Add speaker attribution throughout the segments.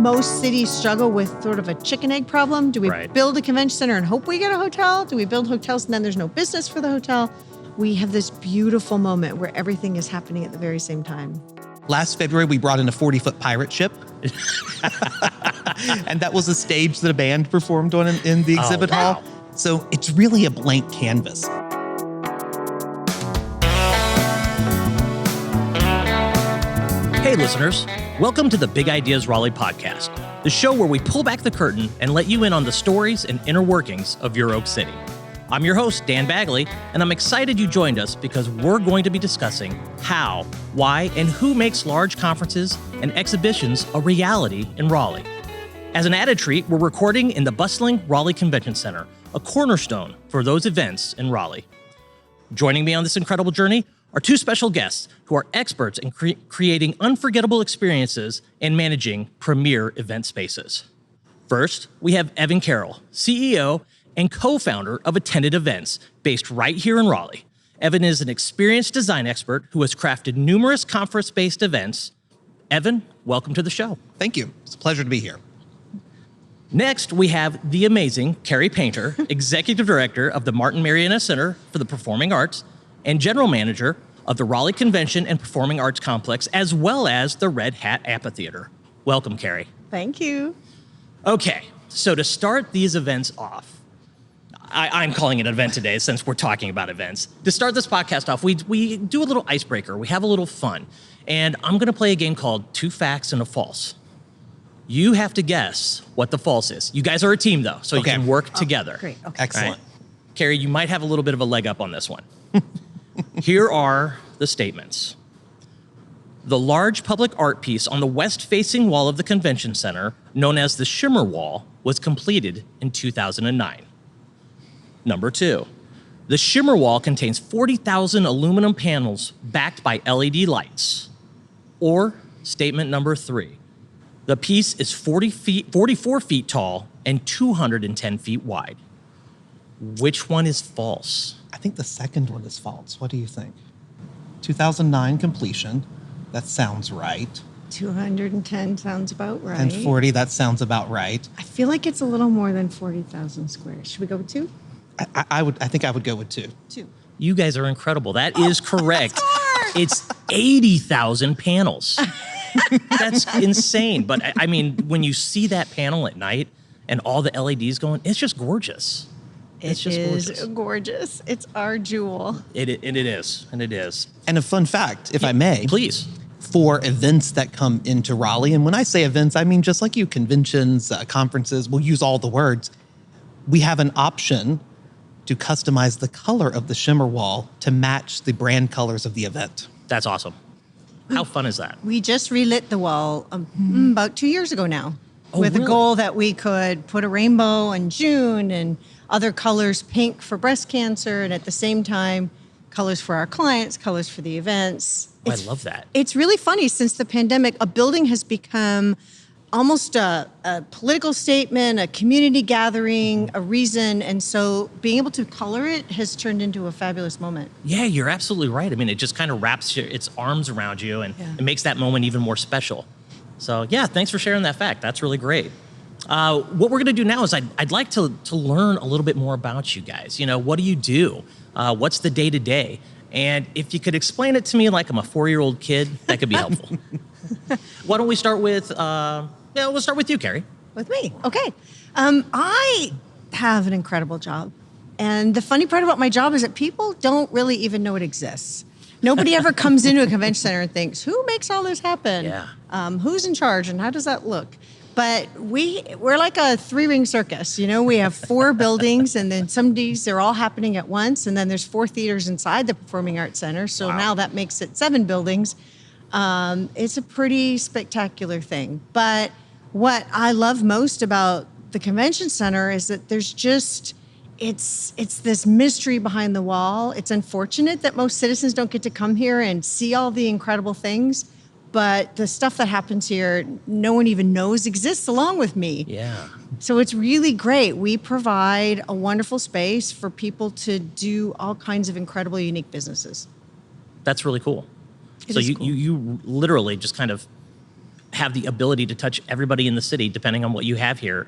Speaker 1: most cities struggle with sort of a chicken egg problem. Do we build a convention center and hope we get a hotel? Do we build hotels and then there's no business for the hotel? We have this beautiful moment where everything is happening at the very same time.
Speaker 2: Last February, we brought in a 40-foot pirate ship. And that was a stage that a band performed on in the exhibit hall. So it's really a blank canvas.
Speaker 3: Hey, listeners. Welcome to the Big Ideas Raleigh podcast, the show where we pull back the curtain and let you in on the stories and inner workings of your Oak City. I'm your host, Dan Bagley, and I'm excited you joined us because we're going to be discussing how, why, and who makes large conferences and exhibitions a reality in Raleigh. As an added treat, we're recording in the bustling Raleigh Convention Center, a cornerstone for those events in Raleigh. Joining me on this incredible journey are two special guests who are experts in creating unforgettable experiences and managing premier event spaces. First, we have Evan Carroll, CEO and co-founder of Attended Events, based right here in Raleigh. Evan is an experienced design expert who has crafted numerous conference-based events. Evan, welcome to the show.
Speaker 2: Thank you. It's a pleasure to be here.
Speaker 3: Next, we have the amazing Kerry Painter, Executive Director of the Martin Marietta Center for the Performing Arts and General Manager of the Raleigh Convention and Performing Arts Complex, as well as the Red Hat Amphitheater. Welcome, Kerry.
Speaker 1: Thank you.
Speaker 3: Okay, so to start these events off, I'm calling it an event today since we're talking about events. To start this podcast off, we do a little icebreaker. We have a little fun. And I'm going to play a game called Two Facts and a False. You have to guess what the false is. You guys are a team, though, so you can work together.
Speaker 1: Great. Okay.
Speaker 2: Excellent.
Speaker 3: Right? Kerry, you might have a little bit of a leg up on this one. Here are the statements. The large public art piece on the west-facing wall of the convention center, known as the Shimmer Wall, was completed in 2009. Number two, the Shimmer Wall contains 40,000 aluminum panels backed by LED lights. Or statement number three, the piece is 44 feet tall and 210 feet wide. Which one is false?
Speaker 2: I think the second one is false. What do you think? 2009 completion. That sounds right.
Speaker 1: 210 sounds about right.
Speaker 2: And 40, that sounds about right.
Speaker 1: I feel like it's a little more than 40,000 squares. Should we go with two?
Speaker 2: I think I would go with two.
Speaker 1: Two.
Speaker 3: You guys are incredible. That is correct. It's 80,000 panels. That's insane. But I mean, when you see that panel at night and all the LEDs going, it's just gorgeous. It's just
Speaker 1: gorgeous. It's our jewel.
Speaker 3: It is.
Speaker 2: And a fun fact, if I may.
Speaker 3: Please.
Speaker 2: For events that come into Raleigh, and when I say events, I mean just like you, conventions, conferences, we'll use all the words. We have an option to customize the color of the Shimmer Wall to match the brand colors of the event.
Speaker 3: That's awesome. How fun is that?
Speaker 1: We just relit the wall about 2 years ago now with
Speaker 3: really?
Speaker 1: a goal that we could put a rainbow in June and other colors, pink for breast cancer, and at the same time, colors for our clients, colors for the events.
Speaker 3: I love that.
Speaker 1: It's really funny. Since the pandemic, a building has become almost a political statement, a community gathering, a reason. And so being able to color it has turned into a fabulous moment.
Speaker 3: Yeah, you're absolutely right. I mean, it just kind of wraps its arms around you and it makes that moment even more special. So yeah, thanks for sharing that fact. That's really great. What we're going to do now is I'd like to learn a little bit more about you guys. You know, what do you do? What's the day-to-day? And if you could explain it to me like I'm a 4-year-old kid, that could be helpful. Why don't we start with, we'll start with you, Kerry.
Speaker 1: With me? Okay. I have an incredible job. And the funny part about my job is that people don't really even know it exists. Nobody ever comes into a convention center and thinks, who makes all this happen?
Speaker 3: Yeah.
Speaker 1: Who's in charge and how does that look? But we're like a 3-ring circus. You know, we have 4 buildings and then some days they're all happening at once. And then there's 4 theaters inside the Performing Arts Center. So now that makes it 7 buildings. It's a pretty spectacular thing. But what I love most about the convention center is that there's just, it's this mystery behind the wall. It's unfortunate that most citizens don't get to come here and see all the incredible things. But the stuff that happens here, no one even knows exists along with me.
Speaker 3: Yeah.
Speaker 1: So it's really great. We provide a wonderful space for people to do all kinds of incredible, unique businesses.
Speaker 3: That's really cool.
Speaker 1: It
Speaker 3: So
Speaker 1: is cool.
Speaker 3: you literally just kind of have the ability to touch everybody in the city depending on what you have here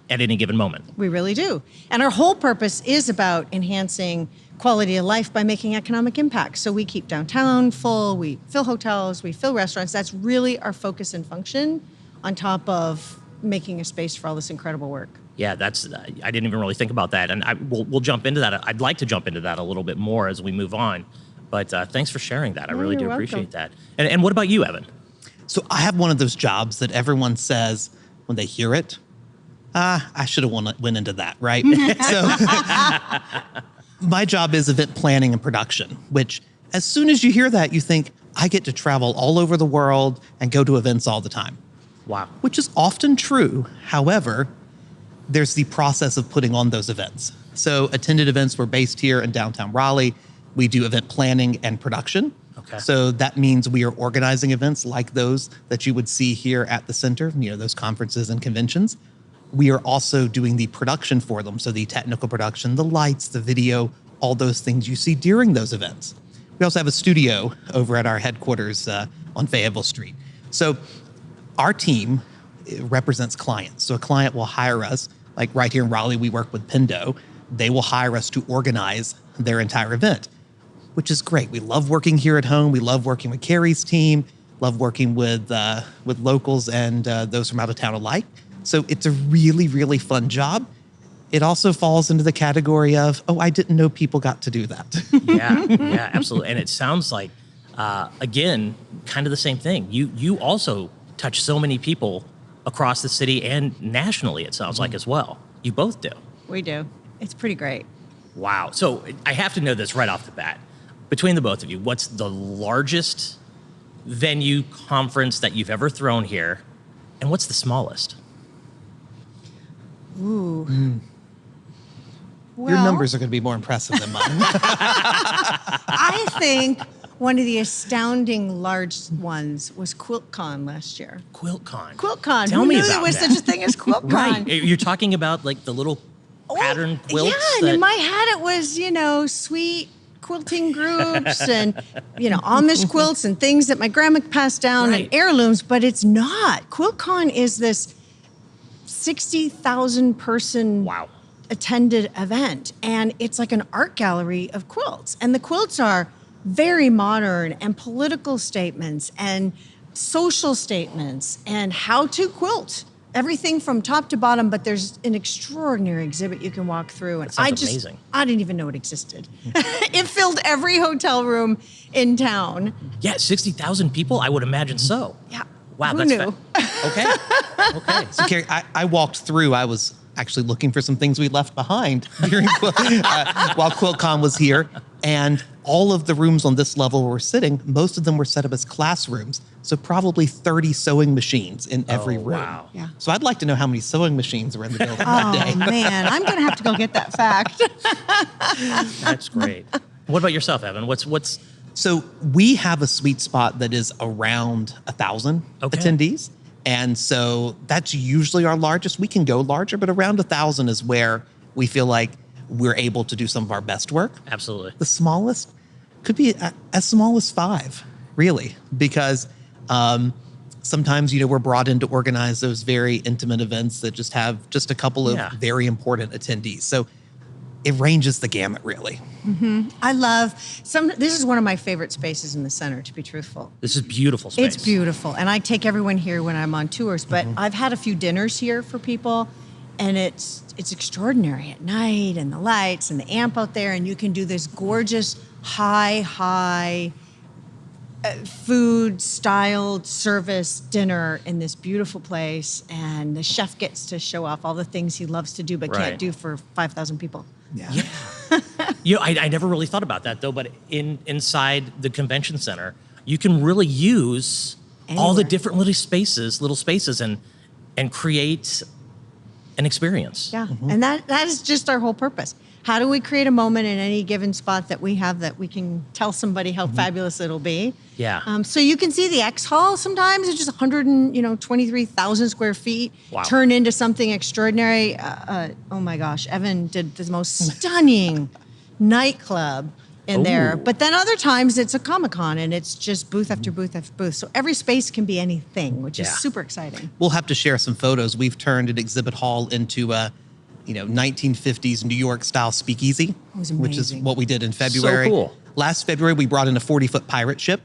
Speaker 3: at any given moment.
Speaker 1: We really do. And our whole purpose is about enhancing quality of life by making economic impact. So we keep downtown full, we fill hotels, we fill restaurants. That's really our focus and function, on top of making a space for all this incredible work.
Speaker 3: Yeah, that's. I didn't even really think about that, and we'll jump into that. I'd like to jump into that a little bit more as we move on. But thanks for sharing that. I really do appreciate that. And what about you, Evan?
Speaker 2: So I have one of those jobs that everyone says when they hear it, I should have went into that, right? So my job is event planning and production, which as soon as you hear that, you think, I get to travel all over the world and go to events all the time.
Speaker 3: Wow.
Speaker 2: Which is often true. However, there's the process of putting on those events. So attended events were based here in downtown Raleigh. We do event planning and production.
Speaker 3: Okay.
Speaker 2: So that means we are organizing events like those that you would see here at the center, those conferences and conventions. We are also doing the production for them. So the technical production, the lights, the video, all those things you see during those events. We also have a studio over at our headquarters on Fayetteville Street. So our team represents clients. So a client will hire us, like right here in Raleigh, we work with Pendo. They will hire us to organize their entire event, which is great. We love working here at home. We love working with Kerry's team, love working with locals and those from out of town alike. So it's a really, really fun job. It also falls into the category of, I didn't know people got to do that.
Speaker 3: Yeah, absolutely. And it sounds like, again, kind of the same thing. You also touch so many people across the city and nationally, it sounds like, as well. You both do.
Speaker 1: We do. It's pretty great.
Speaker 3: Wow. So I have to know this right off the bat. Between the both of you, what's the largest venue conference that you've ever thrown here? And what's the smallest?
Speaker 1: Ooh. Well,
Speaker 2: your numbers are going to be more impressive than mine.
Speaker 1: I think one of the astounding large ones was QuiltCon last year.
Speaker 3: QuiltCon.
Speaker 1: QuiltCon.
Speaker 3: Tell
Speaker 1: Who
Speaker 3: me
Speaker 1: knew
Speaker 3: about
Speaker 1: there was
Speaker 3: that.
Speaker 1: such a thing as QuiltCon?
Speaker 3: Right. You're talking about like the little pattern quilts?
Speaker 1: Yeah, and in my head it was, sweet quilting groups and, Amish quilts and things that my grandma passed down
Speaker 3: Right.
Speaker 1: and heirlooms, but it's not. QuiltCon is this 60,000 person
Speaker 3: Wow.
Speaker 1: attended event, and it's like an art gallery of quilts. And the quilts are very modern and political statements and social statements and how to quilt. Everything from top to bottom, but there's an extraordinary exhibit you can walk through. And
Speaker 3: That sounds amazing.
Speaker 1: I didn't even know it existed. It filled every hotel room in town.
Speaker 3: Yeah, 60,000 people? I would imagine so.
Speaker 1: Yeah.
Speaker 3: Wow,
Speaker 1: Who
Speaker 3: that's
Speaker 1: knew?
Speaker 3: Okay.
Speaker 2: So Kerry, I walked through, I was actually looking for some things we left behind while QuiltCon was here. And all of the rooms on this level where we're sitting, most of them were set up as classrooms. So probably 30 sewing machines in every room.
Speaker 3: Wow.
Speaker 1: Yeah.
Speaker 2: So I'd like to know how many sewing machines were in the building that day.
Speaker 1: Oh, man. I'm going to have to go get that fact.
Speaker 3: That's great. What about yourself, Evan? What's
Speaker 2: So we have a sweet spot that is around 1,000
Speaker 3: Okay.
Speaker 2: attendees. And so that's usually our largest. We can go larger, but around 1,000 is where we feel like we're able to do some of our best work.
Speaker 3: absolutely.
Speaker 2: The smallest could be as small as 5, really, because sometimes, we're brought in to organize those very intimate events that just have just a couple of
Speaker 3: Yeah.
Speaker 2: very important attendees. So it ranges the gamut, really.
Speaker 1: I love this is one of my favorite spaces in the center, to be truthful.
Speaker 3: This is beautiful space.
Speaker 1: It's beautiful. And I take everyone here when I'm on tours, but I've had a few dinners here for people, and it's extraordinary at night, and the lights and the amp out there, and you can do this gorgeous high food styled service dinner in this beautiful place, and the chef gets to show off all the things he loves to do but
Speaker 3: Right.
Speaker 1: can't do for 5,000 people.
Speaker 2: Yeah.
Speaker 3: I never really thought about that though, but inside the convention center, you can really use all the
Speaker 1: Anywhere.
Speaker 3: different little spaces and create an experience.
Speaker 1: Yeah, and that is just our whole purpose. How do we create a moment in any given spot that we have that we can tell somebody how fabulous it'll be?
Speaker 3: Yeah.
Speaker 1: So you can see the X Hall sometimes. It's just 123,000 square feet.
Speaker 3: Wow.
Speaker 1: Turn into something extraordinary. Oh my gosh, Evan did the most stunning nightclub in there.
Speaker 3: Ooh.
Speaker 1: But then other times it's a Comic-Con and it's just booth after booth after booth. So every space can be anything, which is super exciting.
Speaker 2: We'll have to share some photos. We've turned an exhibit hall into a 1950s New York style speakeasy,
Speaker 1: was
Speaker 2: which is
Speaker 1: amazing.
Speaker 2: what we did in February.
Speaker 3: So cool.
Speaker 2: Last February, we brought in a 40-foot pirate ship.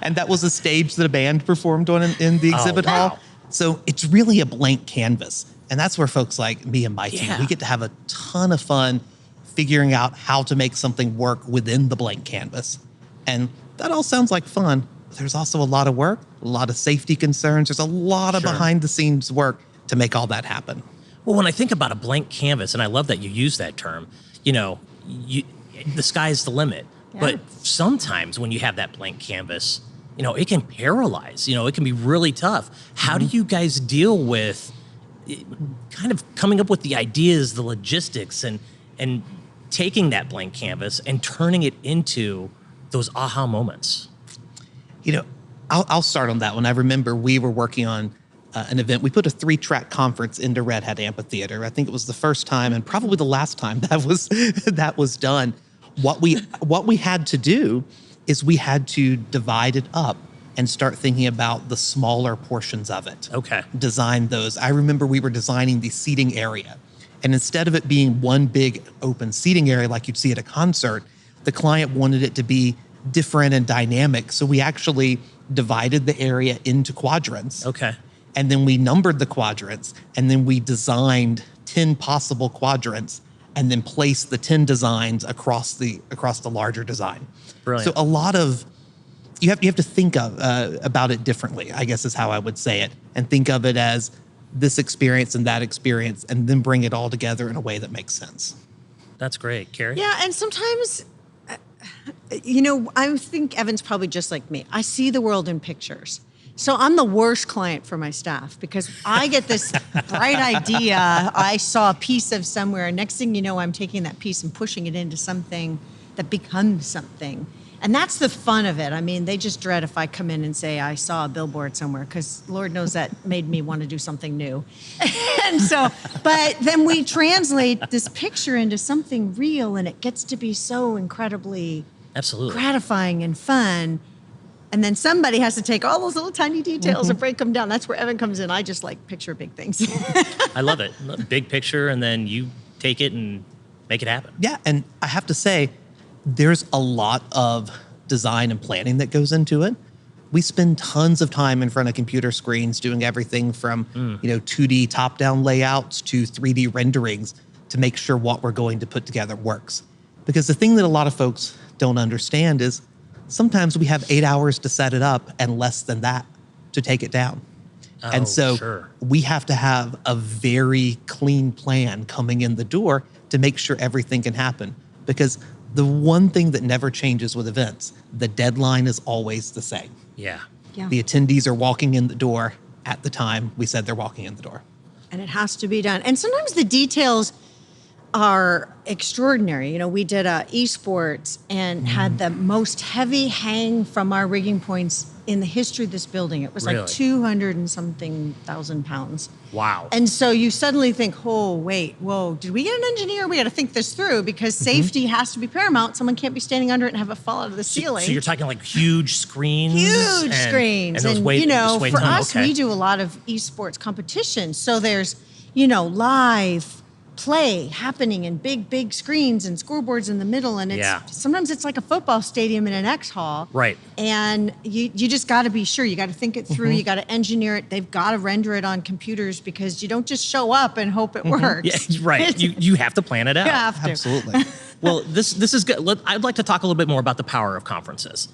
Speaker 2: And that was a stage that a band performed on in the exhibit
Speaker 3: wow.
Speaker 2: hall. So it's really a blank canvas. And that's where folks like me and my team,
Speaker 3: Yeah.
Speaker 2: we get to have a ton of fun figuring out how to make something work within the blank canvas. And that all sounds like fun, but there's also a lot of work, a lot of safety concerns. There's a lot of
Speaker 3: Sure.
Speaker 2: behind the scenes work to make all that happen.
Speaker 3: Well, when I think about a blank canvas, and I love that you use that term, the sky's the limit.
Speaker 1: Yeah.
Speaker 3: But sometimes when you have that blank canvas, it can paralyze. It can be really tough. How do you guys deal with kind of coming up with the ideas, the logistics, and taking that blank canvas and turning it into those aha moments?
Speaker 2: I'll start on that one. I remember we were working on an event. We put a 3-track conference into Red Hat Amphitheater. I think it was the first time and probably the last time that was done. What we had to do is we had to divide it up and start thinking about the smaller portions of it.
Speaker 3: Okay.
Speaker 2: Design those. I remember we were designing the seating area. And instead of it being one big open seating area like you'd see at a concert, the client wanted it to be different and dynamic. So we actually divided the area into quadrants.
Speaker 3: Okay.
Speaker 2: And then we numbered the quadrants, and then we designed 10 possible quadrants and then placed the 10 designs across the larger design.
Speaker 3: Brilliant.
Speaker 2: So a lot of you have to think about it differently, I guess is how I would say it, and think of it as this experience and that experience, and then bring it all together in a way that makes sense.
Speaker 3: That's great. Kerry?
Speaker 1: Yeah, and sometimes, I think Evan's probably just like me. I see the world in pictures. So I'm the worst client for my staff because I get this bright idea. I saw a piece of somewhere, and next thing you know, I'm taking that piece and pushing it into something that becomes something. And that's the fun of it. I mean, they just dread if I come in and say I saw a billboard somewhere, because Lord knows that made me want to do something new. And so, but then we translate this picture into something real, and it gets to be so incredibly
Speaker 3: Absolutely.
Speaker 1: gratifying and fun. And then somebody has to take all those little tiny details and break them down. That's where Evan comes in. I just like picture big things.
Speaker 3: I love it. Big picture, and then you take it and make it happen.
Speaker 2: Yeah, and I have to say, there's a lot of design and planning that goes into it. We spend tons of time in front of computer screens doing everything from 2D top-down layouts to 3D renderings to make sure what we're going to put together works. Because the thing that a lot of folks don't understand is sometimes we have 8 hours to set it up and less than that to take it down. And so
Speaker 3: sure.
Speaker 2: we have to have a very clean plan coming in the door to make sure everything can happen. Because the one thing that never changes with events, the deadline is always the same.
Speaker 3: Yeah.
Speaker 1: Yeah.
Speaker 2: The attendees are walking in the door at the time we said they're walking in the door.
Speaker 1: And it has to be done. And sometimes the details are extraordinary. We did esports and had the most heavy hang from our rigging points in the history of this building. It was
Speaker 3: Really?
Speaker 1: like 200 and something thousand pounds.
Speaker 3: Wow.
Speaker 1: And so you suddenly think, oh, wait, whoa, did we get an engineer? We got to think this through, because safety has to be paramount. Someone can't be standing under it and have it fall out of the ceiling.
Speaker 3: So you're talking like huge screens?
Speaker 1: Huge screens.
Speaker 3: And those weight, just weight
Speaker 1: for
Speaker 3: ton.
Speaker 1: us,
Speaker 3: Okay.
Speaker 1: we do a lot of esports competitions. So there's, live play happening in big screens and scoreboards in the middle. And sometimes it's like a football stadium in an X hall.
Speaker 3: Right.
Speaker 1: And you just got to be sure. You got to think it through. You got to engineer it. They've got to render it on computers, because you don't just show up and hope it works.
Speaker 3: Yeah, right. You have to plan it out.
Speaker 1: You have to.
Speaker 2: Absolutely.
Speaker 3: Well, this is good. I'd like to talk a little bit more about the power of conferences.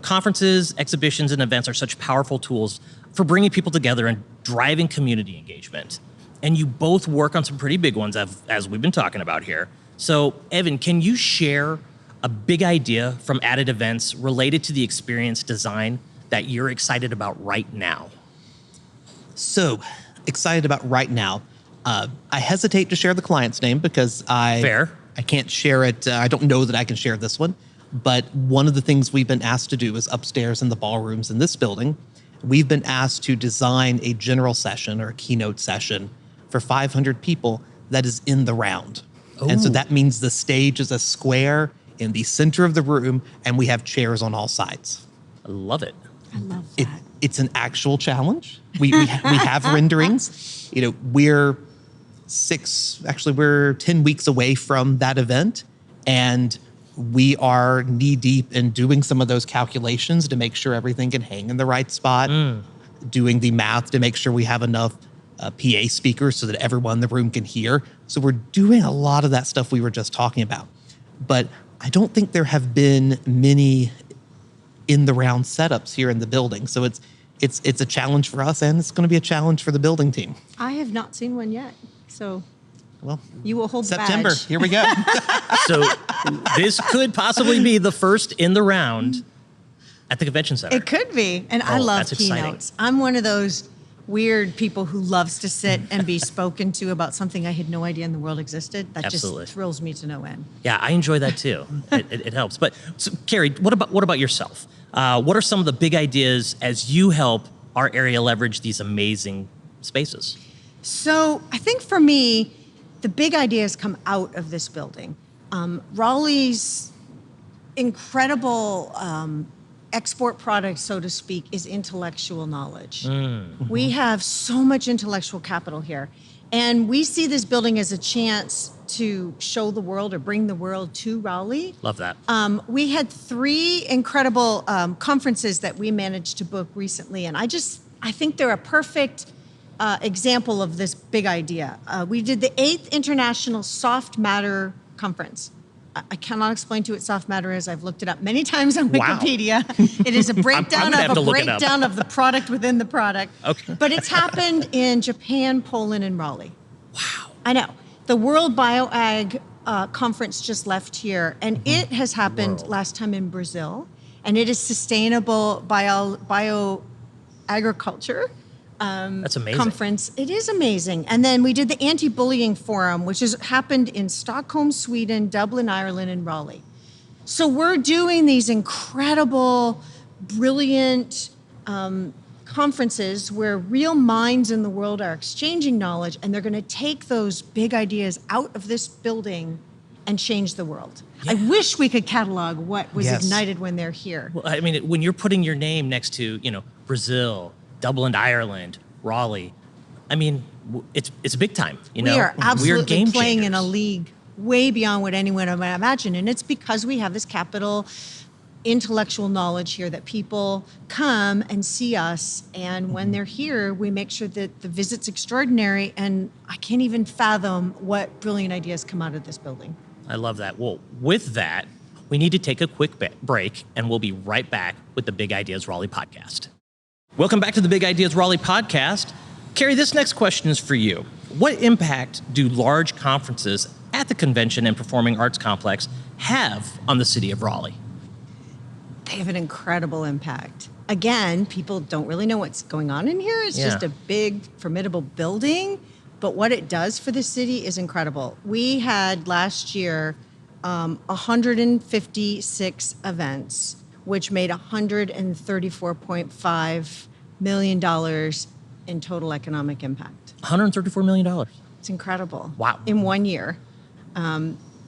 Speaker 3: Conferences, exhibitions, and events are such powerful tools for bringing people together and driving community engagement. And you both work on some pretty big ones, as we've been talking about here. So, Evan, can you share a big idea from added events related to the experience design that you're excited about right now?
Speaker 2: So excited about right now. I hesitate to share the client's name because
Speaker 3: Fair.
Speaker 2: I can't share it. I don't know that I can share this one. But one of the things we've been asked to do is upstairs in the ballrooms in this building, we've been asked to design a general session or a keynote session for 500 people that is in the round. And so
Speaker 3: Ooh.
Speaker 2: that means the stage is a square in the center of the room, and we have chairs on all sides.
Speaker 3: I love it.
Speaker 1: I love that.
Speaker 2: It's an actual challenge. We have renderings. We're 10 weeks away from that event, and we are knee deep in doing some of those calculations to make sure everything can hang in the right spot, doing the math to make sure we have enough PA speakers so that everyone in the room can hear. So we're doing a lot of that stuff we were just talking about. But I don't think there have been many in the round setups here in the building. So it's a challenge for us, and it's going to be a challenge for the building team.
Speaker 1: I have not seen one yet. So
Speaker 2: Well,
Speaker 1: you will hold the
Speaker 2: September,
Speaker 1: badge.
Speaker 2: here we go.
Speaker 3: So this could possibly be the first in the round at the convention center.
Speaker 1: It could be. And I
Speaker 3: Oh,
Speaker 1: love
Speaker 3: that's exciting.
Speaker 1: keynotes. I'm one of those weird people who loves to sit and be spoken to about something I had no idea in the world existed. That
Speaker 3: Absolutely.
Speaker 1: just thrills me to no end.
Speaker 3: Yeah, I enjoy that too. It helps. But so, Kerry, what about yourself? What are some of the big ideas as you help our area leverage these amazing spaces?
Speaker 1: So I think for me, the big ideas come out of this building. Raleigh's incredible export product, so to speak, is intellectual knowledge. We have so much intellectual capital here. And we see this building as a chance to show the world or bring the world to Raleigh.
Speaker 3: Love that.
Speaker 1: We had 3 incredible conferences that we managed to book recently, and I think they're a perfect example of this big idea. We did the 8th International Soft Matter Conference. I cannot explain to you what soft matter is. I've looked it up many times on
Speaker 3: Wow.
Speaker 1: Wikipedia. It is a breakdown
Speaker 3: gonna have
Speaker 1: of
Speaker 3: to
Speaker 1: a
Speaker 3: look it up.
Speaker 1: breakdown of the product within the product.
Speaker 3: Okay.
Speaker 1: But it's happened in Japan, Poland, and Raleigh.
Speaker 3: Wow.
Speaker 1: I know. The World BioAg Conference just left here, and it has happened
Speaker 3: World.
Speaker 1: last time in Brazil, and it is sustainable bioagriculture
Speaker 3: That's amazing.
Speaker 1: conference. It is amazing. And then we did the Anti-Bullying Forum, which has happened in Stockholm, Sweden, Dublin, Ireland, and Raleigh. So we're doing these incredible, brilliant conferences where real minds in the world are exchanging knowledge, and they're going to take those big ideas out of this building and change the world. I wish we could catalog what was
Speaker 2: Yes.
Speaker 1: ignited when they're here.
Speaker 3: Well, I mean, when you're putting your name next to, Brazil, Dublin, Ireland, Raleigh, I mean, it's big time.
Speaker 1: We are absolutely
Speaker 3: game
Speaker 1: playing in a
Speaker 3: changers.
Speaker 1: league way beyond what anyone might imagine. And it's because we have this capital intellectual knowledge here that people come and see us. And when they're here, we make sure that the visit's extraordinary. And I can't even fathom what brilliant ideas come out of this building.
Speaker 3: I love that. Well, with that, we need to take a quick break, and we'll be right back with the Big Ideas Raleigh podcast. Welcome back to the Big Ideas Raleigh podcast. Kerry, this next question is for you. What impact do large conferences at the Convention and Performing Arts Complex have on the city of Raleigh?
Speaker 1: They have an incredible impact. Again, people don't really know what's going on in here. It's just
Speaker 3: Yeah.
Speaker 1: a big, formidable building. But what it does for the city is incredible. We had last year 156 events, which made $134.5 million in total economic impact.
Speaker 3: $134 million.
Speaker 1: It's incredible.
Speaker 3: Wow.
Speaker 1: In 1 year.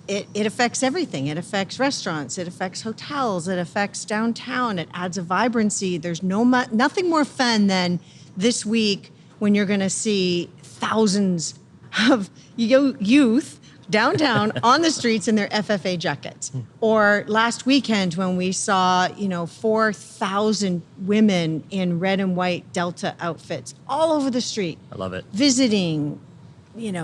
Speaker 1: It affects everything. It affects restaurants. It affects hotels. It affects downtown. It adds a vibrancy. There's nothing more fun than this week when you're going to see thousands of youth downtown on the streets in their FFA jackets. Or last weekend when we saw, 4,000 women in red and white Delta outfits all over the street.
Speaker 3: I love it.
Speaker 1: Visiting,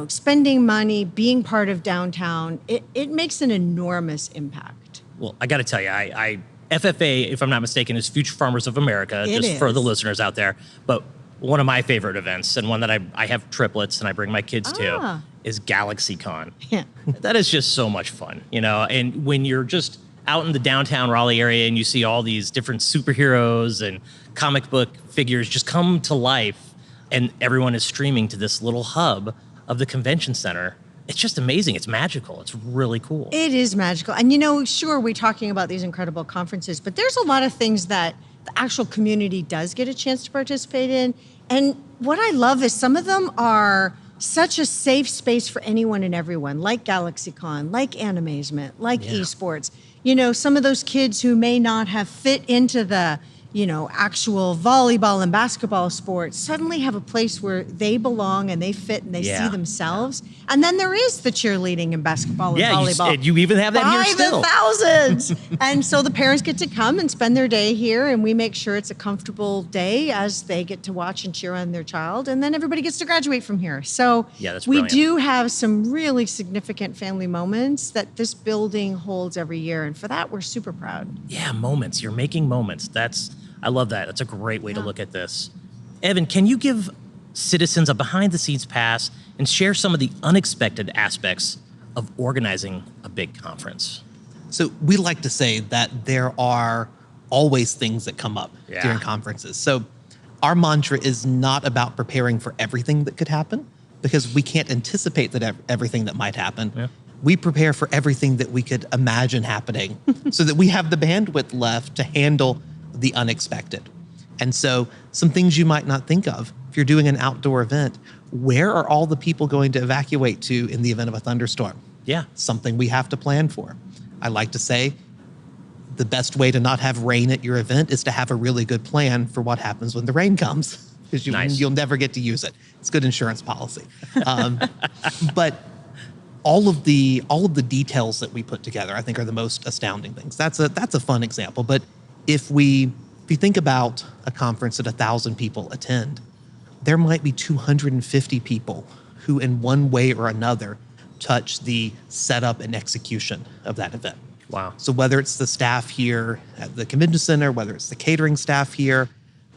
Speaker 1: spending money, being part of downtown. It makes an enormous impact.
Speaker 3: Well, I got to tell you, I FFA, if I'm not mistaken, is Future Farmers of America,
Speaker 1: It
Speaker 3: just for
Speaker 1: is.
Speaker 3: the listeners out there. But one of my favorite events, and one that I have triplets and I bring my kids to, is GalaxyCon.
Speaker 1: Yeah.
Speaker 3: That is just so much fun, and when you're just out in the downtown Raleigh area and you see all these different superheroes and comic book figures just come to life, and everyone is streaming to this little hub of the convention center. It's just amazing. It's magical. It's really cool.
Speaker 1: It is magical. And sure, we're talking about these incredible conferences, but there's a lot of things that the actual community does get a chance to participate in. And what I love is some of them are such a safe space for anyone and everyone, like GalaxyCon, like Animazement, like esports. You know, some of those kids who may not have fit into the, you know, actual volleyball and basketball sports suddenly have a place where they belong and they fit and they see themselves. And then there is the cheerleading and basketball and volleyball.
Speaker 3: You even have that here still.
Speaker 1: By the thousands. And so the parents get to come and spend their day here, and we make sure it's a comfortable day as they get to watch and cheer on their child. And then everybody gets to graduate from here. So
Speaker 3: that's
Speaker 1: we
Speaker 3: brilliant.
Speaker 1: do have some really significant family moments that this building holds every year. And for that, we're super proud.
Speaker 3: Yeah, moments. You're making moments. I love that. That's a great way to look at this. Evan, can you give citizens a behind-the-scenes pass and share some of the unexpected aspects of organizing a big conference?
Speaker 2: So we like to say that there are always things that come up during conferences. So our mantra is not about preparing for everything that could happen, because we can't anticipate that everything that might happen. Yeah. We prepare for everything that we could imagine happening so that we have the bandwidth left to handle the unexpected. And so some things you might not think of. If you're doing an outdoor event, where are all the people going to evacuate to in the event of a thunderstorm?
Speaker 3: Yeah.
Speaker 2: Something we have to plan for. I like to say the best way to not have rain at your event is to have a really good plan for what happens when the rain comes, because you'll never get to use it. It's good insurance policy. But all of the details that we put together, I think, are the most astounding things. That's a fun example. But if you think about a conference that 1,000 people attend, there might be 250 people who in one way or another touch the setup and execution of that event.
Speaker 3: Wow.
Speaker 2: So whether it's the staff here at the convention center, whether it's the catering staff here,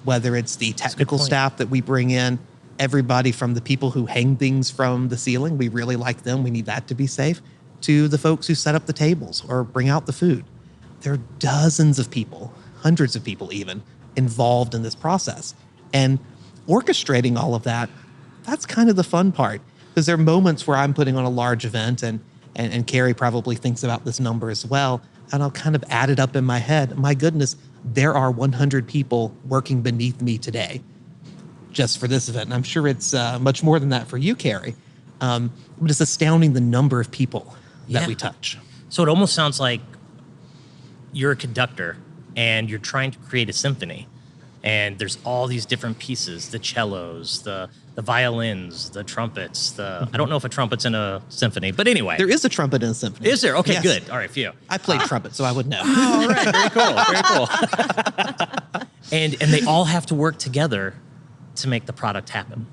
Speaker 2: whether it's the technical staff that we bring in, everybody from the people who hang things from the ceiling, we really like them, we need that to be safe, to the folks who set up the tables or bring out the food. There are dozens of people, hundreds of people even, involved in this process. And orchestrating all of that, that's kind of the fun part. Because there are moments where I'm putting on a large event, and Kerry probably thinks about this number as well, and I'll kind of add it up in my head. My goodness, there are 100 people working beneath me today just for this event. And I'm sure it's much more than that for you, Kerry. But it's astounding the number of people that we touch.
Speaker 3: So it almost sounds like you're a conductor and you're trying to create a symphony, and there's all these different pieces, the cellos, the violins, the trumpets, I don't know if a trumpet's in a symphony, but anyway.
Speaker 2: There is a trumpet in a symphony.
Speaker 3: Is there? Okay,
Speaker 2: yes.
Speaker 3: Good. All right, phew.
Speaker 2: I played trumpet, so I would know.
Speaker 3: All right, very cool. And they all have to work together to make the product happen.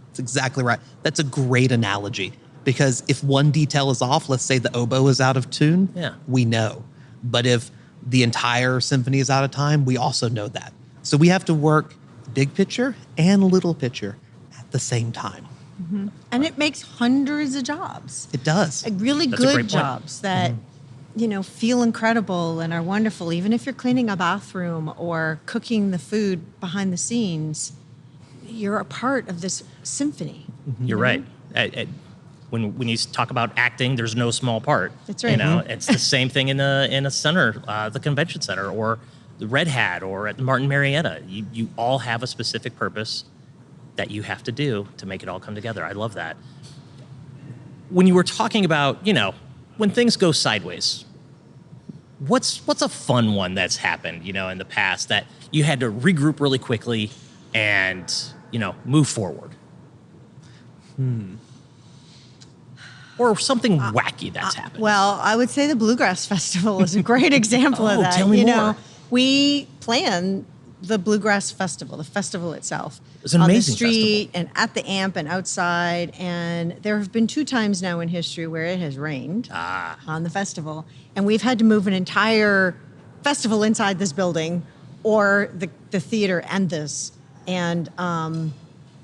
Speaker 2: That's exactly right. That's a great analogy, because if one detail is off, let's say the oboe is out of tune, we know. But if the entire symphony is out of time, we also know that. So we have to work big picture and little picture at the same time.
Speaker 1: Mm-hmm. And it makes hundreds of jobs.
Speaker 2: It does.
Speaker 1: Really good jobs that, feel incredible and are wonderful. Even if you're cleaning a bathroom or cooking the food behind the scenes, you're a part of this symphony.
Speaker 3: Mm-hmm. You're right. When you talk about acting, there's no small part.
Speaker 1: That's right.
Speaker 3: It's the same thing in a center, the convention center, or the Red Hat, or at the Martin Marietta. You all have a specific purpose that you have to do to make it all come together. I love that. When you were talking about, when things go sideways, what's a fun one that's happened, in the past that you had to regroup really quickly and, move forward? Or something wacky that's happened?
Speaker 1: Well, I would say the Bluegrass Festival is a great example of that.
Speaker 3: Tell me more.
Speaker 1: We plan the Bluegrass Festival, the festival itself.
Speaker 3: It's an amazing
Speaker 1: on the street
Speaker 3: festival.
Speaker 1: and at the amp and outside. And there have been 2 times now in history where it has rained on the festival. And we've had to move an entire festival inside this building, or the theater and this. And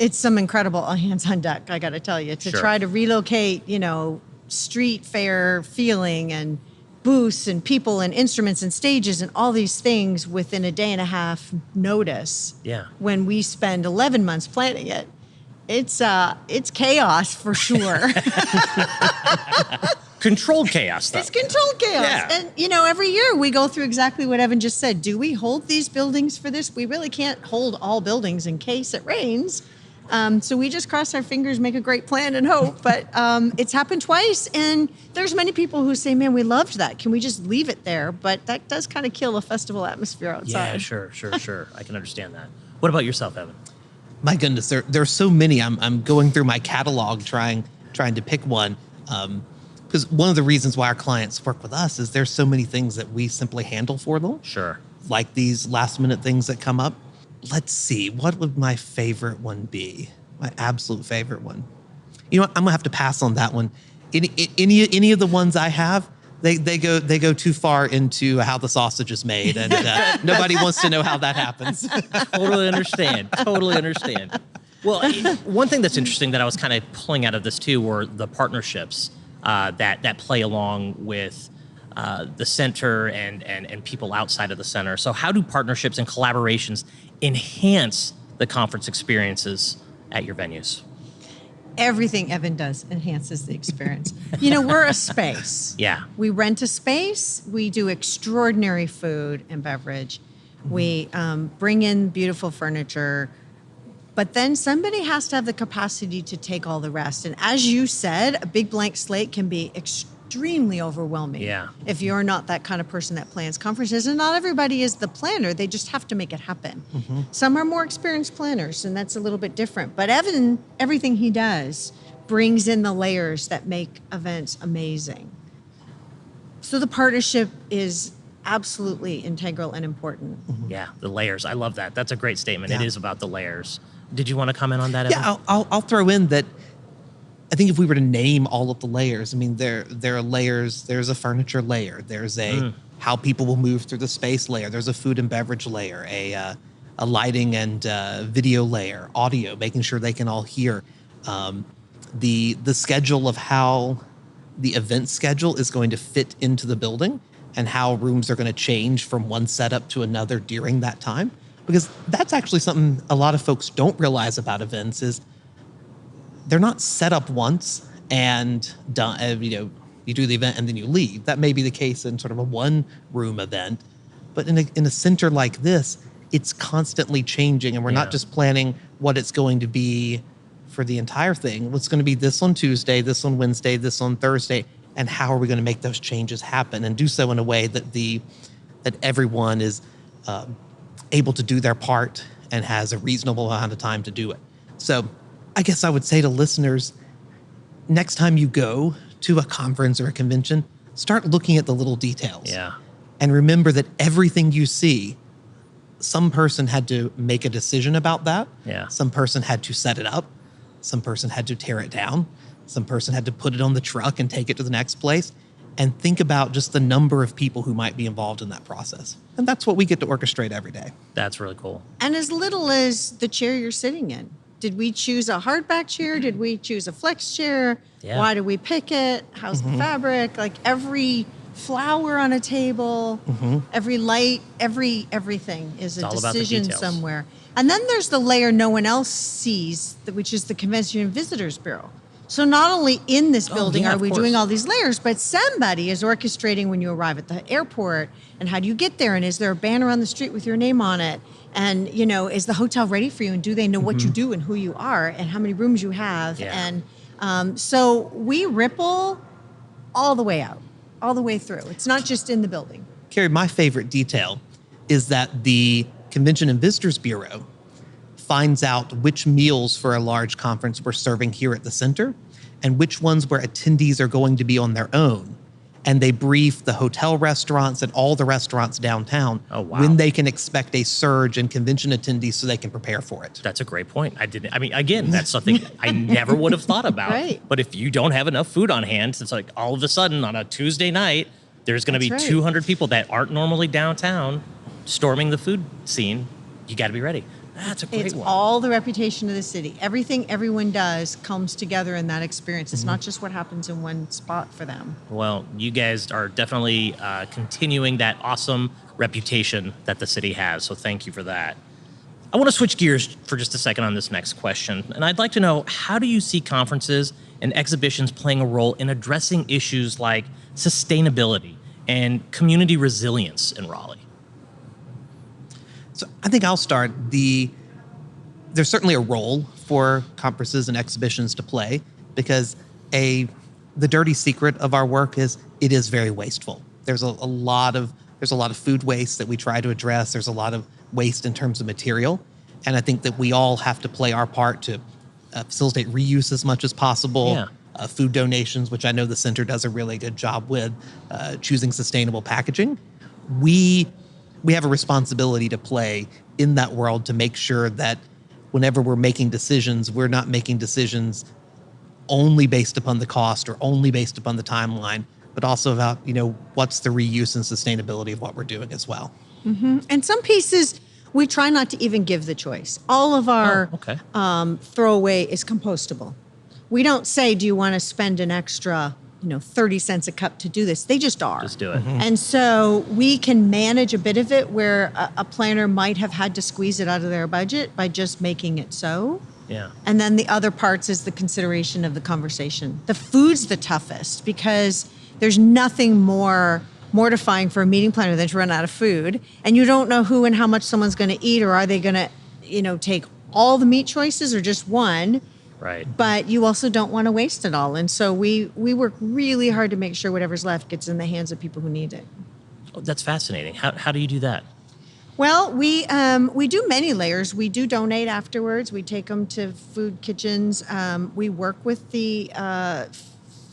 Speaker 1: it's some incredible all hands on deck, I got to tell you, to try to relocate, street fair feeling and booths and people and instruments and stages and all these things within a day and a half notice.
Speaker 3: Yeah.
Speaker 1: When we spend 11 months planning it, it's chaos for sure.
Speaker 3: Controlled chaos, though.
Speaker 1: It's controlled chaos.
Speaker 3: Yeah.
Speaker 1: And, every year we go through exactly what Evan just said. Do we hold these buildings for this? We really can't hold all buildings in case it rains. So we just cross our fingers, make a great plan, and hope. But it's happened twice, and there's many people who say, "Man, we loved that. Can we just leave it there?" But that does kind of kill the festival atmosphere outside.
Speaker 3: Yeah, sure. I can understand that. What about yourself, Evan?
Speaker 2: My goodness, there are so many. I'm going through my catalog trying to pick one. Because one of the reasons why our clients work with us is there's so many things that we simply handle for them.
Speaker 3: Sure.
Speaker 2: Like these last minute things that come up. Let's see, what would my favorite one be? My absolute favorite one. You know what? I'm gonna have to pass on that one. Any of the ones I have, they go too far into how the sausage is made, and nobody wants to know how that happens.
Speaker 3: Totally understand. Well, one thing that's interesting that I was kind of pulling out of this too were the partnerships that play along with the center and people outside of the center. So how do partnerships and collaborations enhance the conference experiences at your venues?
Speaker 1: Everything Evan does enhances the experience. We're a space.
Speaker 3: Yeah.
Speaker 1: We rent a space. We do extraordinary food and beverage. We bring in beautiful furniture. But then somebody has to have the capacity to take all the rest. And as you said, a big blank slate can be extremely overwhelming.
Speaker 3: Yeah.
Speaker 1: If you're not that kind of person that plans conferences. And not everybody is the planner. They just have to make it happen. Mm-hmm. Some are more experienced planners, and that's a little bit different. But Evan, everything he does brings in the layers that make events amazing. So the partnership is absolutely integral and important.
Speaker 3: Mm-hmm. Yeah, the layers. I love that. That's a great statement.
Speaker 2: Yeah.
Speaker 3: It is about the layers. Did you want to comment on that, Evan?
Speaker 2: Yeah, I'll throw in that. I think if we were to name all of the layers, I mean, there are layers. There's a furniture layer. There's a how people will move through the space layer. There's a food and beverage layer, a lighting and video layer, audio, making sure they can all hear. The schedule of how the event schedule is going to fit into the building and how rooms are going to change from one setup to another during that time. Because that's actually something a lot of folks don't realize about events is they're not set up once and done. You do the event and then you leave. That may be the case in sort of a one-room event, but in a center like this, it's constantly changing, and we're not just planning what it's going to be for the entire thing. What's going to be this on Tuesday, this on Wednesday, this on Thursday, and how are we going to make those changes happen and do so in a way that that everyone is able to do their part and has a reasonable amount of time to do it. So I guess I would say to listeners, next time you go to a conference or a convention, start looking at the little details.
Speaker 3: Yeah.
Speaker 2: And remember that everything you see, some person had to make a decision about that.
Speaker 3: Yeah.
Speaker 2: Some person had to set it up. Some person had to tear it down. Some person had to put it on the truck and take it to the next place. And think about just the number of people who might be involved in that process. And that's what we get to orchestrate every day.
Speaker 3: That's really cool.
Speaker 1: And as little as the chair you're sitting in. Did we choose a hardback chair? Did we choose a flex chair?
Speaker 3: Yeah.
Speaker 1: Why did we pick it? How's the fabric? Like every flower on a table, every light, everything is a
Speaker 3: all about the
Speaker 1: decision
Speaker 3: details.
Speaker 1: somewhere. And then there's the layer no one else sees, which is the Convention and Visitors Bureau. So not only in this building
Speaker 3: yeah,
Speaker 1: are
Speaker 3: of
Speaker 1: we
Speaker 3: course.
Speaker 1: doing all these layers, but somebody is orchestrating when you arrive at the airport, and how do you get there, and is there a banner on the street with your name on it, and is the hotel ready for you, and do they know what you do and who you are and how many rooms you have.
Speaker 3: Yeah.
Speaker 1: And so we ripple all the way out, all the way through. It's not just in the building.
Speaker 2: Kerry, my favorite detail is that the Convention and Visitors Bureau finds out which meals for a large conference we're serving here at the center and which ones where attendees are going to be on their own. And they brief the hotel restaurants and all the restaurants downtown when they can expect a surge in convention attendees so they can prepare for it.
Speaker 3: That's a great point. Again, that's something I never would have thought about.
Speaker 1: Right.
Speaker 3: But if you don't have enough food on hand, it's like all of a sudden on a Tuesday night, there's going to be
Speaker 1: That's right.
Speaker 3: 200 people that aren't normally downtown storming the food scene. You got to be ready. That's a great
Speaker 1: It's
Speaker 3: one.
Speaker 1: all the reputation of the city. Everything everyone does comes together in that experience. It's not just what happens in one spot for them.
Speaker 3: Well, you guys are definitely continuing that awesome reputation that the city has, so thank you for that. I want to switch gears for just a second on this next question, and I'd like to know, how do you see conferences and exhibitions playing a role in addressing issues like sustainability and community resilience in Raleigh?
Speaker 2: So I think I'll start. There's certainly a role for conferences and exhibitions to play, because the dirty secret of our work is it is very wasteful. There's a lot of food waste that we try to address. There's a lot of waste in terms of material. And I think that we all have to play our part to facilitate reuse as much as possible.
Speaker 3: Yeah.
Speaker 2: Food donations, which I know the center does a really good job with, choosing sustainable packaging. We have a responsibility to play in that world to make sure that whenever we're making decisions, we're not making decisions only based upon the cost or only based upon the timeline, but also about, what's the reuse and sustainability of what we're doing as well.
Speaker 1: Mm-hmm. And some pieces, we try not to even give the choice. All of our throwaway is compostable. We don't say, do you want to spend an extra, 30 cents a cup to do this? They just are.
Speaker 3: Just do it.
Speaker 2: Mm-hmm.
Speaker 1: And so we can manage a bit of it where a planner might have had to squeeze it out of their budget by just making it so.
Speaker 3: Yeah.
Speaker 1: And then the other parts is the consideration of the conversation. The food's the toughest because there's nothing more mortifying for a meeting planner than to run out of food. And you don't know who and how much someone's going to eat, or are they going to, take all the meat choices or just one?
Speaker 3: Right.
Speaker 1: But you also don't want to waste it all. And so we work really hard to make sure whatever's left gets in the hands of people who need it.
Speaker 3: Oh, that's fascinating. How do you do that?
Speaker 1: Well, we do many layers. We do donate afterwards. We take them to food kitchens. We work with the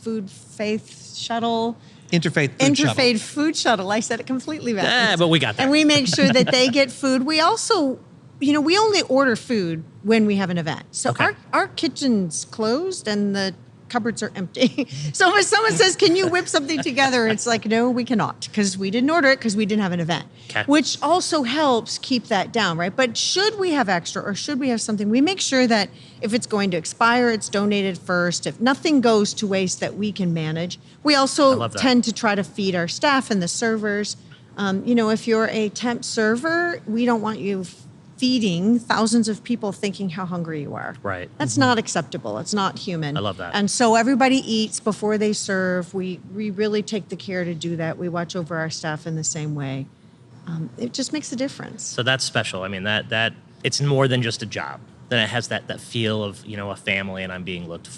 Speaker 1: food faith shuttle.
Speaker 2: Interfaith
Speaker 1: food shuttle. I said it completely backwards.
Speaker 3: Yeah, but we got that.
Speaker 1: And we make sure that they get food. We also, we only order food when we have an event. So our kitchen's closed and the cupboards are empty. So if someone says, can you whip something together? It's like, no, we cannot, because we didn't order it because we didn't have an event, which also helps keep that down, right? But should we have extra or should we have something, we make sure that if it's going to expire, it's donated first. If nothing goes to waste that we can manage. We also tend to try to feed our staff and the servers. If you're a temp server, we don't want you feeding thousands of people thinking how hungry you are.
Speaker 3: Right.
Speaker 1: That's not acceptable. It's not human.
Speaker 3: I love that.
Speaker 1: And so everybody eats before they serve. We really take the care to do that. We watch over our staff in the same way. It just makes a difference.
Speaker 3: So that's special. I mean, that it's more than just a job. Then it has that feel of, a family, and I'm being looked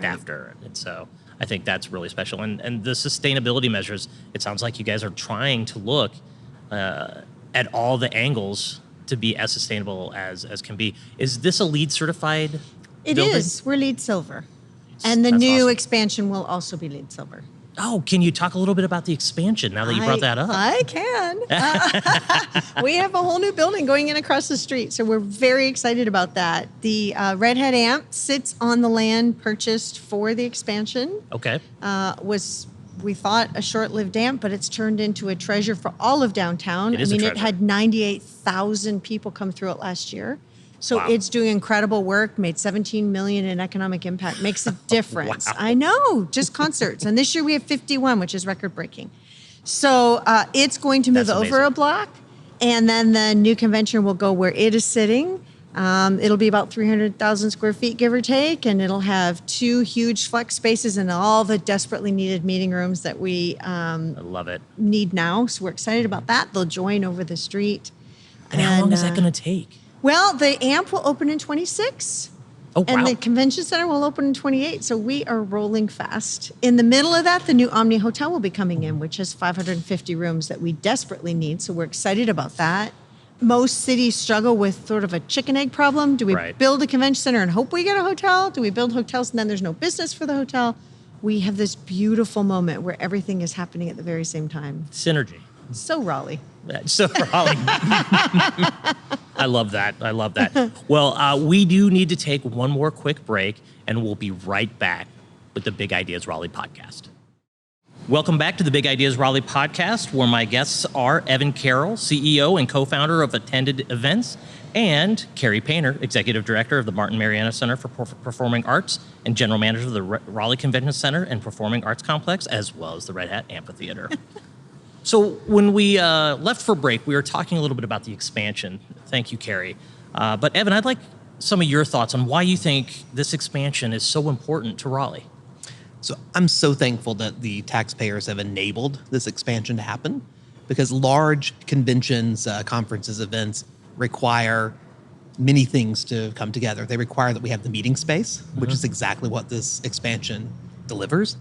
Speaker 3: after. And so I think that's really special. And the sustainability measures, it sounds like you guys are trying to look at all the angles to be as sustainable as can be. Is this a LEED certified building?
Speaker 1: It is. We're LEED Silver. And the new expansion will also be LEED Silver.
Speaker 3: Oh, can you talk a little bit about the expansion now that you brought that up?
Speaker 1: I can. We have a whole new building going in across the street, so we're very excited about that. The Redhead Amp sits on the land purchased for the expansion.
Speaker 3: Okay.
Speaker 1: We thought a short-lived amp, but it's turned into a treasure for all of downtown. It had 98,000 people come through it last year. So It's doing incredible work, made $17 million in economic impact, makes a difference.
Speaker 3: Wow.
Speaker 1: I know, just concerts. And this year we have 51, which is record-breaking. So it's going to move over a block, and then the new convention will go where it is sitting. It'll be about 300,000 square feet, give or take, and it'll have 2 huge flex spaces and all the desperately needed meeting rooms that we
Speaker 3: I love it.
Speaker 1: need now. So we're excited about that. They'll join over the street.
Speaker 3: And how long is that going to take?
Speaker 1: Well, the AMP will open in 26.
Speaker 3: Oh, wow.
Speaker 1: And the convention center will open in 28. So we are rolling fast. In the middle of that, the new Omni Hotel will be coming in, which has 550 rooms that we desperately need. So we're excited about that. Most cities struggle with sort of a chicken egg problem. Do we build a convention center and hope we get a hotel? Do we build hotels and then there's no business for the hotel? We have this beautiful moment where everything is happening at the very same time.
Speaker 3: Synergy.
Speaker 1: So Raleigh.
Speaker 3: So Raleigh. I love that. Well, we do need to take one more quick break, and we'll be right back with the Big Ideas Raleigh podcast. Welcome back to the Big Ideas Raleigh podcast, where my guests are Evan Carroll, CEO and co-founder of Attended Events, and Kerry Painter, Executive Director of the Martin Marietta Center for Performing Arts and General Manager of the Raleigh Convention Center and Performing Arts Complex, as well as the Red Hat Amphitheater. So when we left for break, we were talking a little bit about the expansion. Thank you, Kerry. But Evan, I'd like some of your thoughts on why you think this expansion is so important to Raleigh.
Speaker 2: So I'm so thankful that the taxpayers have enabled this expansion to happen, because large conventions, conferences, events require many things to come together. They require that we have the meeting space, which is exactly what this expansion delivers.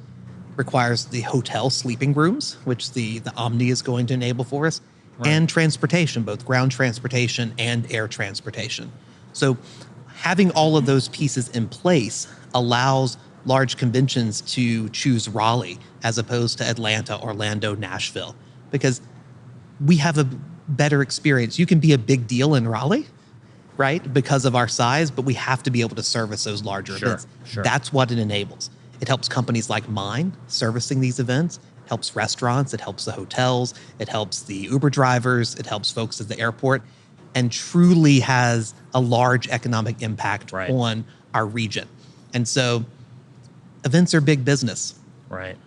Speaker 2: Requires the hotel sleeping rooms, which the Omni is going to enable for us, and transportation, both ground transportation and air transportation. So having all of those pieces in place allows large conventions to choose Raleigh as opposed to Atlanta, Orlando, Nashville, because we have a better experience. You can be a big deal in Raleigh, right, because of our size, but we have to be able to service those larger events.
Speaker 3: Sure.
Speaker 2: That's what it enables. It helps companies like mine servicing these events. It helps restaurants. It helps the hotels. It helps the Uber drivers. It helps folks at the airport, and truly has a large economic impact on our region. And so events are big business.
Speaker 3: Right.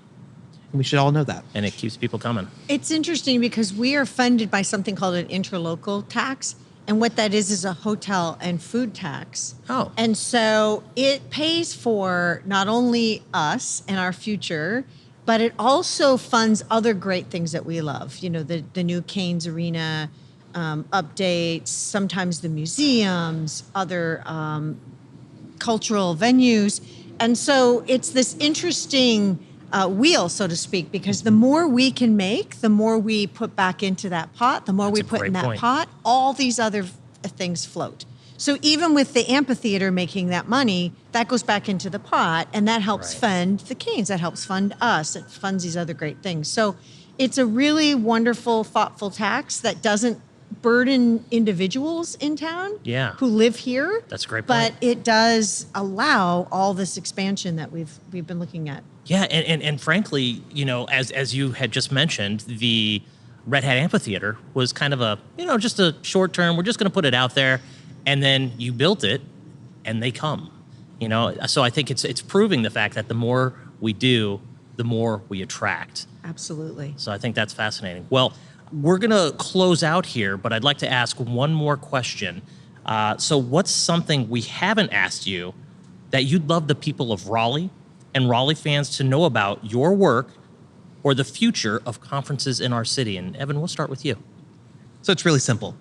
Speaker 2: And we should all know that.
Speaker 3: And it keeps people coming.
Speaker 1: It's interesting because we are funded by something called an interlocal tax. And what that is a hotel and food tax.
Speaker 3: Oh.
Speaker 1: And so it pays for not only us and our future, but it also funds other great things that we love. You know, the new Canes Arena updates, sometimes the museums, other cultural venues. And so it's this interesting wheel, so to speak, because the more we can make, the more we put back into that pot, the more we put in that pot, all these other things float. So even with the amphitheater making that money, that goes back into the pot, and that helps fund the Canes, that helps fund us, it funds these other great things. So it's a really wonderful, thoughtful tax that doesn't burden individuals in town who live here.
Speaker 3: That's a great
Speaker 1: point. But
Speaker 3: point.
Speaker 1: it does allow all this expansion that we've been looking at.
Speaker 3: Yeah, and frankly, you know, as you had just mentioned, the Red Hat Amphitheater was kind of a, you know, just a short term, we're just going to put it out there, and then you built it, and they come, you know. So I think it's proving the fact that the more we do, the more we attract.
Speaker 1: Absolutely.
Speaker 3: So I think that's fascinating. Well, we're going to close out here, but I'd like to ask one more question. So what's something we haven't asked you that you'd love the people of Raleigh and Raleigh fans to know about your work or the future of conferences in our city? And Evan, we'll start with you.
Speaker 2: So it's really simple.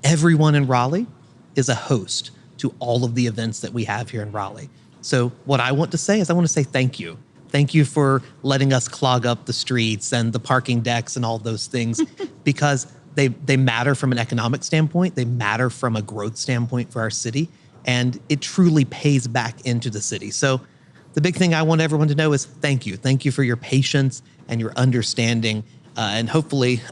Speaker 2: Everyone in Raleigh is a host to all of the events that we have here in Raleigh. So what I want to say is I want to say thank you. Thank you for letting us clog up the streets and the parking decks and all those things because they matter from an economic standpoint. They matter from a growth standpoint for our city. And it truly pays back into the city. So the big thing I want everyone to know is thank you. Thank you for your patience and your understanding. And hopefully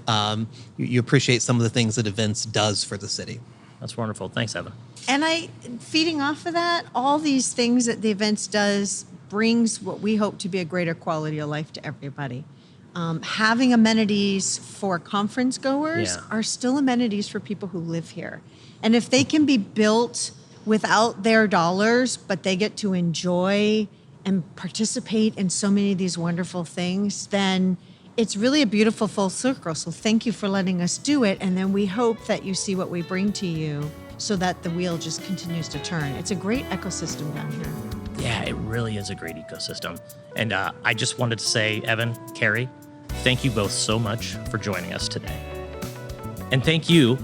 Speaker 2: you appreciate some of the things that events does for the city.
Speaker 3: That's wonderful. Thanks, Evan.
Speaker 1: And feeding off of that, all these things that the events does brings what we hope to be a greater quality of life to everybody. Having amenities for conference goers are still amenities for people who live here. And if they can be built without their dollars, but they get to enjoy and participate in so many of these wonderful things, then it's really a beautiful full circle. So thank you for letting us do it. And then we hope that you see what we bring to you so that the wheel just continues to turn. It's a great ecosystem down here.
Speaker 3: Yeah, it really is a great ecosystem. And I just wanted to say, Evan, Kerry, thank you both so much for joining us today. And thank you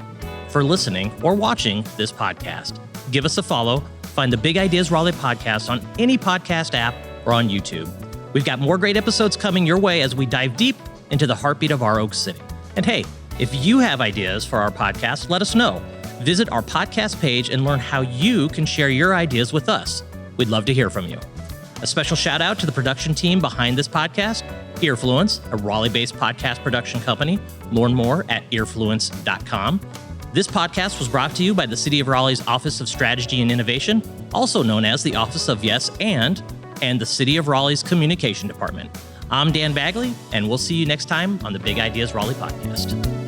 Speaker 3: for listening or watching this podcast. Give us a follow. Find the Big Ideas Raleigh podcast on any podcast app or on YouTube. We've got more great episodes coming your way as we dive deep into the heartbeat of our Oak City. And hey, if you have ideas for our podcast, let us know. Visit our podcast page and learn how you can share your ideas with us. We'd love to hear from you. A special shout out to the production team behind this podcast, Earfluence, a Raleigh-based podcast production company. Learn more at earfluence.com. This podcast was brought to you by the City of Raleigh's Office of Strategy and Innovation, also known as the Office of Yes and the City of Raleigh's Communication Department. I'm Dan Bagley, and we'll see you next time on the Big Ideas Raleigh podcast.